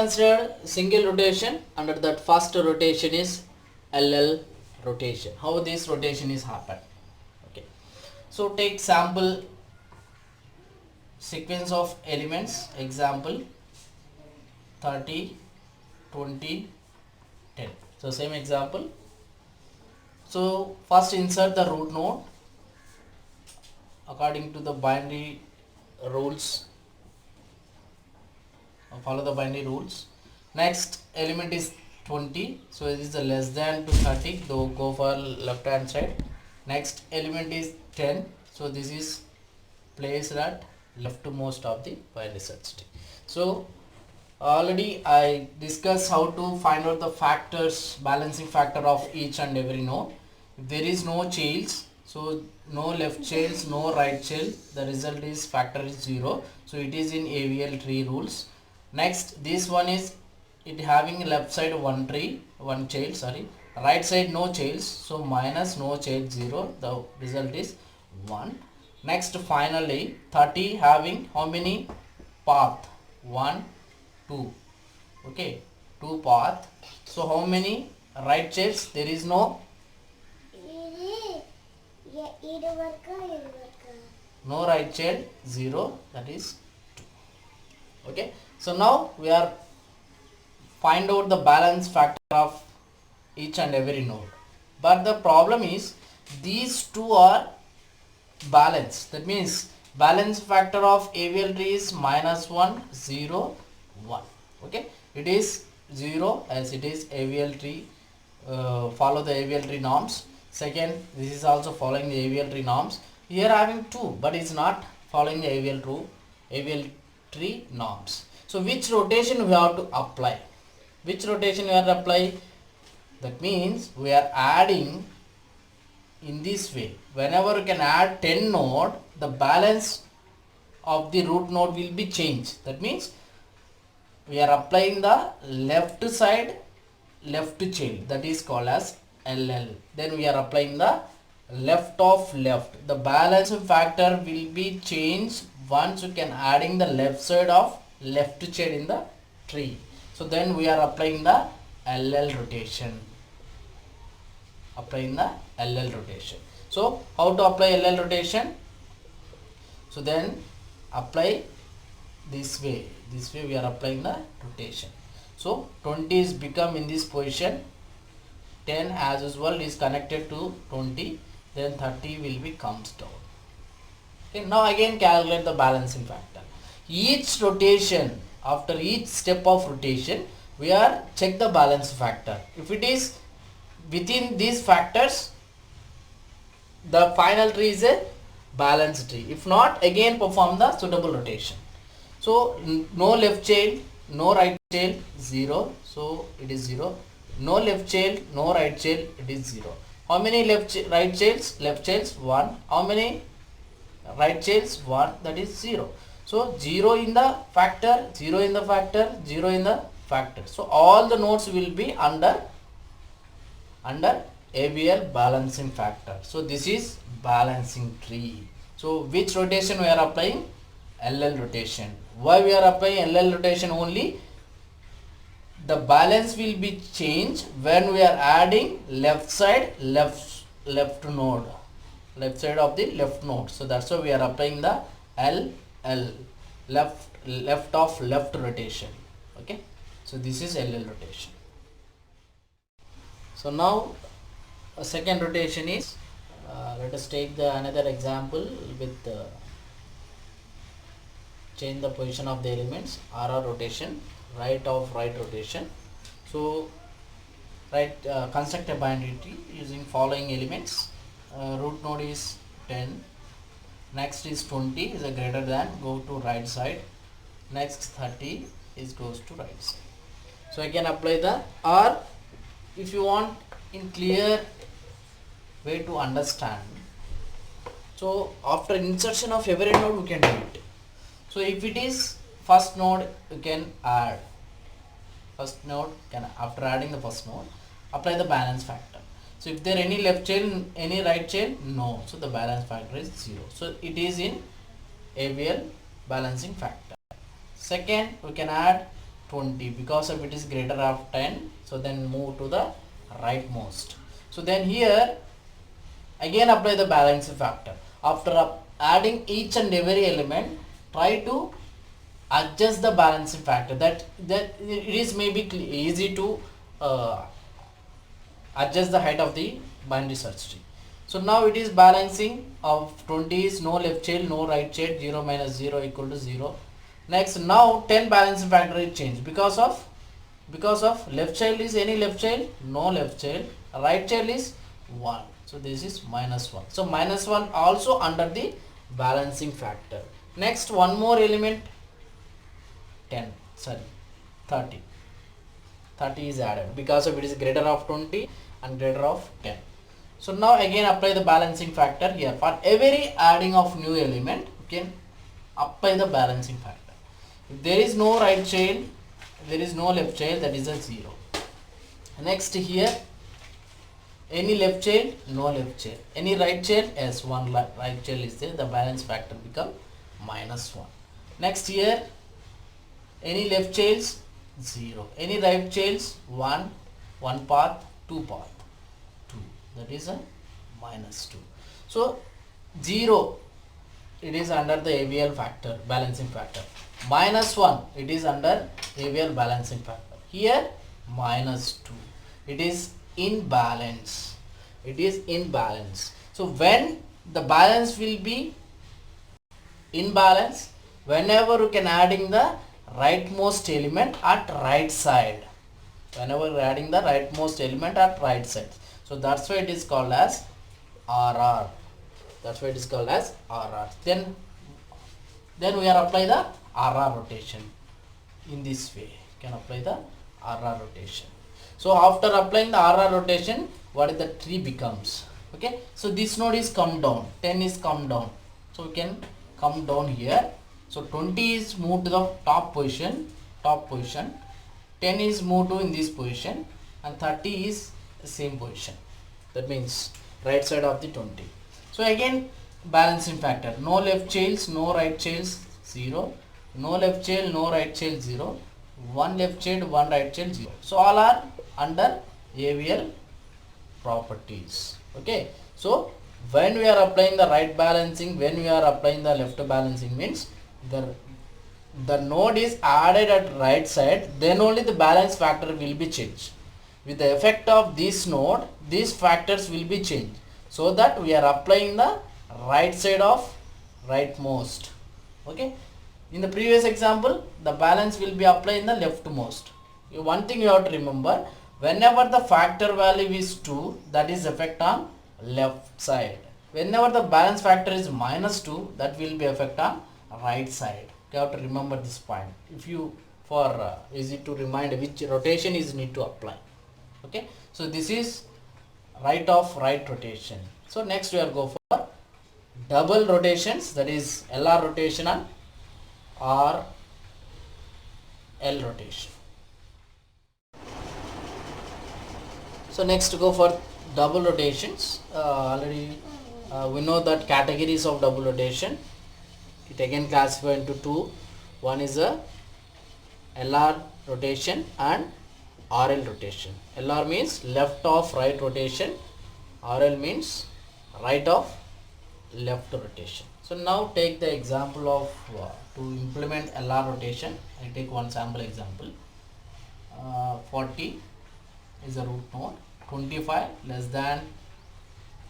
considered single rotation. Under that first rotation is LL rotation. How this rotation is happen? Okay. So take sample sequence of elements. Example 30, 20, 10. So same example. So first insert the root node according to the binary rules. Follow the binary rules. Next element is 20, so it is the less than to 30, so go for left hand side. Next element is 10, so this is placed at leftmost of the binary search tree. So already I discussed how to find out the factors, balancing factor of each and every node. If there is no childs, so no left childs, no right child, the result is factor is 0. So it is in AVL tree rules. Next, this one is it having left side one child, sorry, right side no childs, so minus no child 0, the result is 1. Next, finally 30 having how many path? 1, 2. Okay, 2 path. So how many right childs? There is no right child, 0, that is 2. Okay, so now we are find out the balance factor of each and every node, but the problem is these two are balanced. That means balance factor of AVL tree is -1, 0, 1. Okay, it is 0 as it is AVL tree, follow the AVL tree norms. Second, this is also following the AVL tree norms. Here having 2, but it's not following the AVL tree norms. So which rotation we have to apply? Which rotation we have to apply? That means we are adding in this way. Whenever you can add 10 node, the balance of the root node will be changed. That means we are applying the left side left child, that is called as LL. Then we are applying the left of left. The balance factor will be changed once you can adding the left side of left child in the tree. So then we are applying the LL rotation. Applying the LL rotation. So how to apply LL rotation? So then apply this way. This way we are applying the rotation. So 20 is become in this position. 10 as usual is connected to 20. Then 30 will be comes down. Okay, now again calculate the balancing factor. Each rotation, after each step of rotation, we are check the balance factor. If it is within these factors, the final tree is a balanced tree. If not, again perform the suitable rotation. So no left child, no right child, 0. So it is 0. No left child, no right child, it is 0. How many right childs? Left childs 1. How many right childs? 1. That is 0. So 0 in the factor, 0 in the factor, 0 in the factor. So all the nodes will be under AVL balancing factor. So this is balancing tree. So which rotation we are applying? LL rotation. Why we are applying LL rotation only? The balance will be changed when we are adding left side left node, left side of the left node. So that's why we are applying the LL, left of left rotation. Okay, so this is LL rotation. So now a second rotation is let us take the another example with change the position of the elements. RR rotation, right of right rotation. So construct a binary tree using following elements. Root node is 10. Next is 20 is a greater than, go to right side. Next 30 is goes to right side. So I can apply the, or if you want in clear way to understand, so after insertion of every node we can do it. So if it is first node, you can add first node, after adding the first node apply the balance factor. So if there any left child, any right child, no, so the balance factor is 0. So it is in AVL balancing factor. Second, we can add 20 because of it is greater of 10, so then move to the rightmost. So then here again apply the balancing factor. After adding each and every element, try to adjust the balancing factor. That it is maybe easy to adjust the height of the binary search tree. So now it is balancing of 20 is no left child, no right child, 0 minus 0 equal to 0. Next, now 10 balancing factor is changed because of left child is any left child, no left child, right child is 1. So this is minus 1. So minus 1 also under the balancing factor. Next, one more element, 30 is added because of it is greater of 20 and greater of 10. So now again apply the balancing factor here. For every adding of new element, you can apply the balancing factor. If there is no right child, there is no left child, that is a 0. Next here, any left child, no left child. Any right child, yes, one right child is there, the balance factor become minus 1. Next here, any left childs, 0. Any right childs, 1 path, 2 path, 2. That is a minus 2. So 0, it is under the AVL factor, balancing factor. Minus 1, it is under AVL balancing factor. Here minus 2, it is in balance. It is in balance. So when the balance will be in balance, whenever you can adding the rightmost element at right side. Whenever you are adding the rightmost element at right side. So that's why it is called as RR. That's why it is called as RR. Then we are apply the RR rotation in this way. You can apply the RR rotation. So after applying the RR rotation, what is the tree becomes? Okay. So this node is come down. 10 is come down. So we can come down here. So 20 is moved to the top position. 10 is moved to in this position, and 30 is the same position. That means right side of the 20. So again balancing factor. No left childs, no right childs, 0. No left child, no right child, 0. One left child, one right child, 0. So all are under AVL properties. Okay. So when we are applying the right balancing, when we are applying the left balancing, means the node is added at right side, then only the balance factor will be changed. With the effect of this node, these factors will be changed, so that we are applying the right side of rightmost. Okay. In the previous example, the balance will be applied in the leftmost. One thing you have to remember, whenever the factor value is 2, that is effect on left side. Whenever the balance factor is minus 2, that will be effect on right side. You have to remember this point. If you for easy to remind which rotation is need to apply. Okay. So this is right of right rotation. So next we are go for double rotations, that is LR rotation and RL rotation. So next go for double rotations. Already we know that categories of double rotation. It again classified into two. One is a LR rotation and RL rotation. LR means left of right rotation. RL means right of left rotation. So now take the example of to implement LR rotation. I take one sample example. 40 is a root node. 25 less than.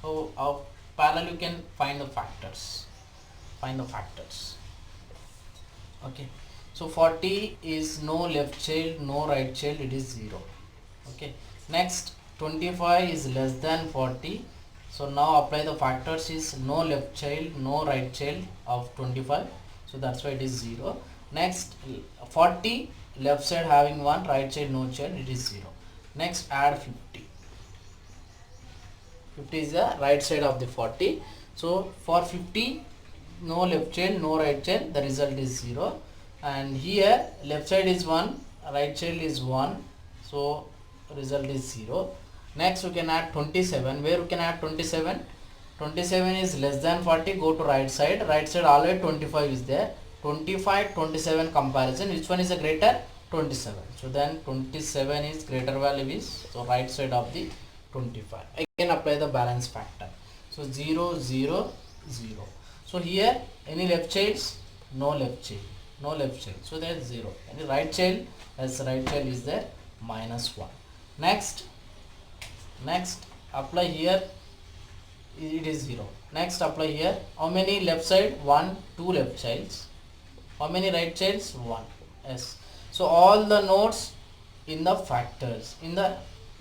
So of parallel you can find the factors. Okay. So 40 is no left child, no right child, it is 0. Okay. Next 25 is less than 40. So now apply the factors is no left child, no right child of 25. So that's why it is 0. Next 40 left side having 1, right child no child, it is 0. Next add 50. 50 is the right side of the 40. So for 50 no left child, no right child, the result is 0. And here left side is 1, right child is 1, so result is 0. Next we can add 27. Where we can add 27? 27 is less than 40, go to right side always 25 is there. 25 27 comparison, which one is the greater? 27. So then 27 is greater value is, so right side of the 25. Again apply the balance factor. So 0, 0, 0. So here any left childs? No left child. No left child. So there is 0. Any right child? As right child is there, minus 1. Next apply here, it is 0. Next apply here. How many left side? 1, 2 left childs. How many right childs? 1. Yes. So all the nodes in the factors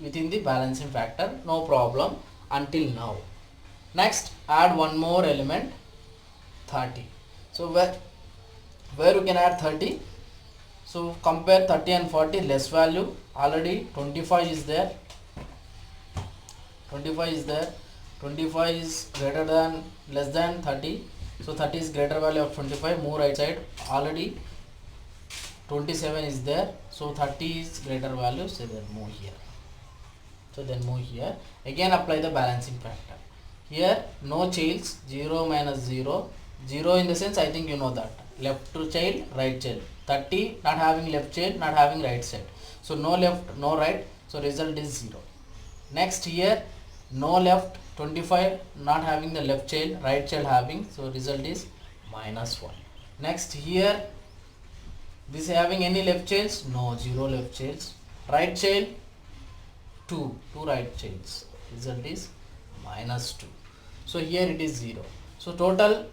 within the balancing factor, no problem until now. Next add one more element, 30. So where you can add 30? So compare 30 and 40, less value, already 25 is there. 25 is there. 25 is greater than, less than 30. So 30 is greater value of 25. Move right side. Already 27 is there. So 30 is greater value. So then move here. So then move here. Again apply the balancing factor. Here no childs. 0 minus 0. 0 in the sense, I think you know that. Left child, right child. 30 not having left child, not having right side. So no left, no right. So result is 0. Next here no left, 25 not having the left child, right child having, so result is minus 1. Next here this having any left childs? No, 0 left childs. Right child 2 right childs, result is minus 2. So here it is 0. So total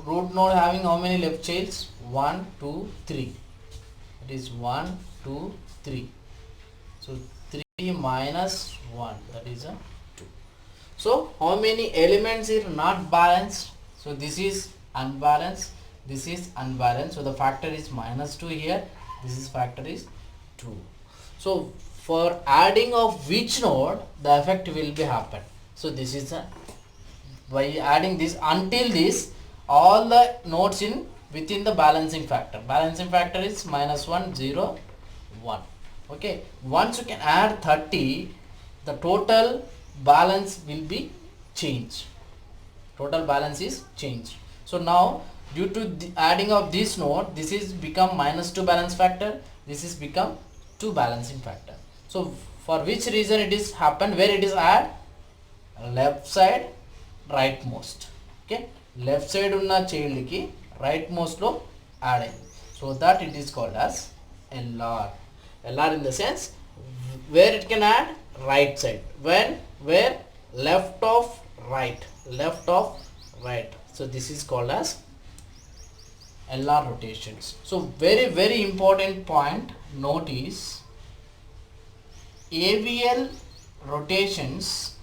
root node having how many left childs? 1, 2, 3. It is 1, 2, 3. So 3 minus 1, that is a 2. So how many elements are not balanced? So this is unbalanced, this is unbalanced. So the factor is minus 2 here. This is factor is 2. So for adding of which node the effect will be happen. So this is a, by adding this, until this all the nodes in within the balancing factor. Balancing factor is minus 1, 0, 1. Okay, once you can add 30, the total balance will be changed. Total balance is changed. So now due to the adding of this node, this is become minus 2 balance factor, this is become 2 balancing factor. So for which reason it is happened, where it is add? Left side rightmost. Okay, left side unna child ki rightmost lo add ayyindi. So that it is called as LR. LR in the sense where it can add? Right side. When? Where? Left of right. Left of right. So this is called as LR rotations. So very important point, notice AVL rotations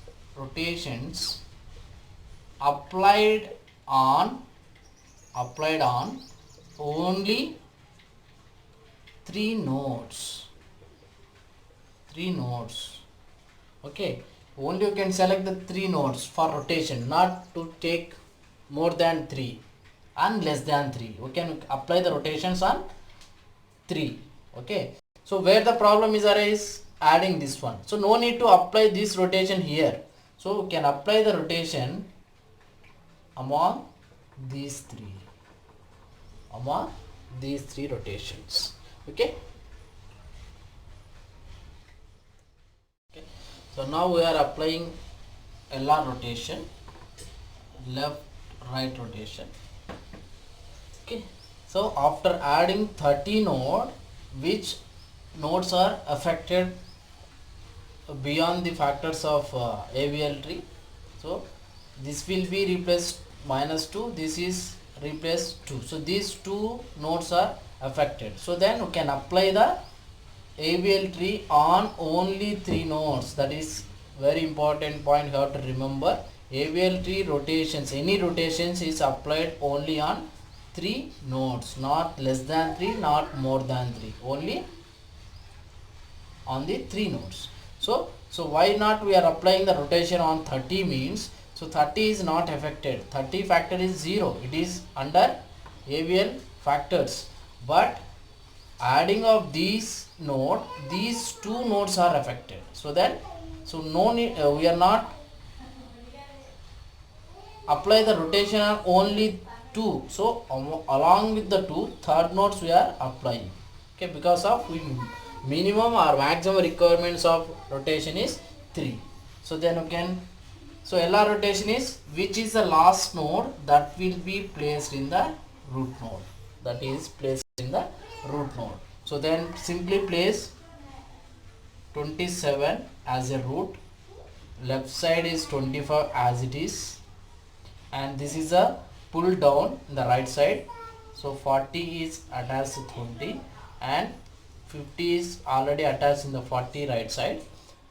applied on only 3 nodes. Okay, only you can select the 3 nodes for rotation, not to take more than 3 and less than 3. You can apply the rotations on 3. Okay, so where the problem is arise? Adding this one. So no need to apply this rotation here. So you can apply the rotation among these 3. Among these 3 rotations. Okay. So now we are applying LR rotation, left right rotation. Okay, so after adding 30 node, which nodes are affected beyond the factors of AVL tree? So this will be replaced minus 2, this is replaced 2. So these 2 nodes are affected. So then we can apply the AVL tree on only 3 nodes. That is very important point you have to remember. AVL tree rotations, any rotations is applied only on 3 nodes, not less than 3, not more than 3, only on the 3 nodes. So why not we are applying the rotation on 30 means, so 30 is not affected, 30 factor is 0, it is under AVL factors, but adding of these node, these 2 nodes are affected. So no need, we are not apply the rotation on only 2. So along with the 2, third nodes we are applying. Okay, because of minimum or maximum requirements of rotation is 3. So then we can, so LR rotation is which is the last node that will be placed in the root node, that is placed in the root node. So then simply place 27 as a root, left side is 25 as it is, and this is a pull down in the right side. So 40 is attached to 20 and 50 is already attached in the 40 right side.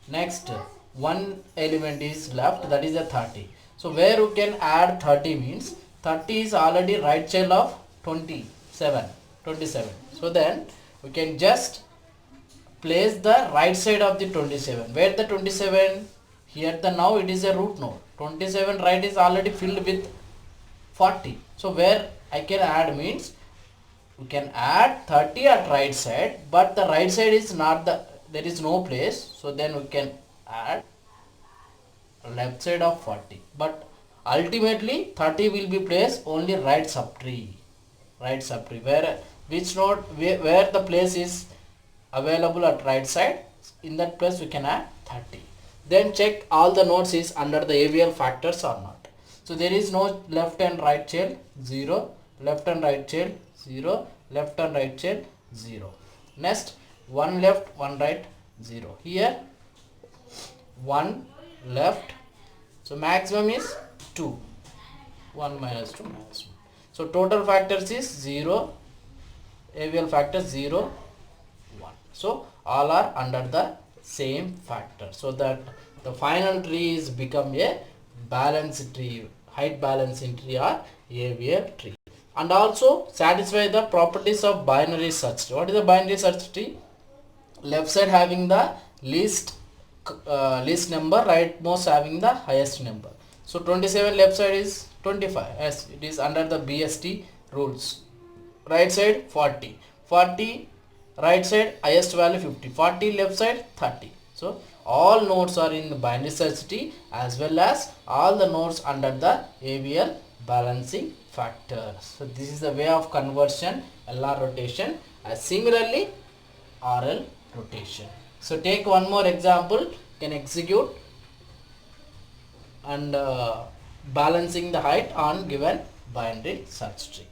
Next one element is left, that is a 30. So where you can add 30 means 30 is already right child of 27. So then we can just place the right side of the 27. Where the 27? Here the now it is a root node. 27 right is already filled with 40. So where I can add means we can add 30 at right side, but the right side is not the, there is no place. So then we can add left side of 40. But ultimately 30 will be placed only right subtree. Right subtree. Where which node where the place is available at right side, in that place we can add 30. Then check all the nodes is under the AVL factors or not. So there is no left and right child, 0, left and right child, 0, left and right child, 0. Next, 1 left, 1 right, 0. Here 1 left, so maximum is 2, 1 minus 2 minus 1. So total factors is 0, AVL factors 0, 1. So all are under the same factor, so that the final tree is become a balanced tree, height balancing tree or AVL tree. And also satisfy the properties of binary search tree. What is the binary search tree? Left side having the least number, right most having the highest number. So 27 left side is 25 as it is under the BST rules. Right side 40, 40 right side highest value 50, 40 left side 30. So all nodes are in the binary search tree as well as all the nodes under the AVL balancing factor. So this is the way of conversion LR rotation, as similarly RL rotation. So take one more example, you can execute and balancing the height on given binary search tree.